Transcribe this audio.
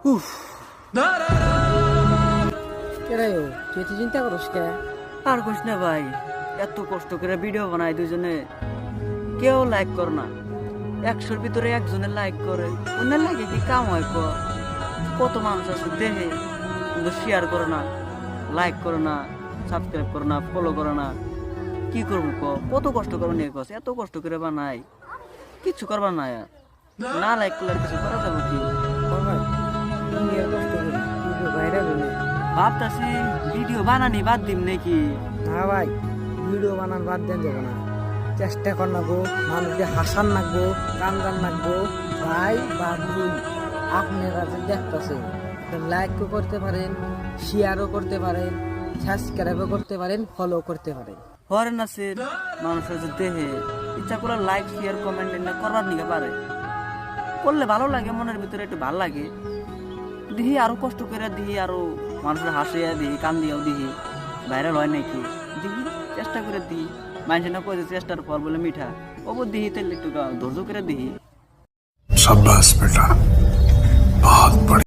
উফ, কেরাই তুই তো চিন্তা করস কে? আর কইস না ভাই, এত কষ্ট করে ভিডিও বানাই দুজনে, কেউ লাইক করে না। 100-র ভিতরে একজনের লাইক করে, অন্যের লাগে কি কাম হয় ক? কত মানুষ আছে দেখে কিন্তু শেয়ার করে না, লাইক করে না, সাবস্ক্রাইব করে না, ফলো করে না। কি করবো ক? কত কষ্ট করে নিয়ে কস, এত কষ্ট করে বানাই, কিছু করবার না আর। না লাইক করলে আর কিছু করা যাবে কি? ভাই ইন্ডিয়ার কষ্ট করি তুই বাইরে বলি ভাবতাছি ভিডিও বানানি বাদ দিম নাকি? না ভাই, ভিডিও বানান বাদ দেন যাবে না, চেষ্টা কর নাগো, মানুষকে হাসান নাগবো, কান্দান নাগবো। ভাই বা বোন আপনারা যে দেখতেছেন, লাইকও করতে পারেন, শেয়ারও করতে পারেন, সাবস্ক্রাইবও করতে পারেন, ফলো করতে পারেন। হরেন আছে মানুষের যে দেহে ইচ্ছা করে লাইক শেয়ার কমেন্ট না করবার নিকে পারে, করলে ভালো লাগে, মনের ভিতরে একটু ভালো লাগে। দিহি আরো কষ্ট করে দিহি, আরো মানুষের হাসিয়া দিহি, কান দিয়েও দিহি, ভাইরাল হয় নাকি দিহি, চেষ্টা করে দিই। মানুষ না কয়েছে চেষ্টার পর বলে মিঠা, ওপর দিহি তাহলে একটু ধৈর্য করে দিহি। शाबाश बेटा, बहुत बढ़िया।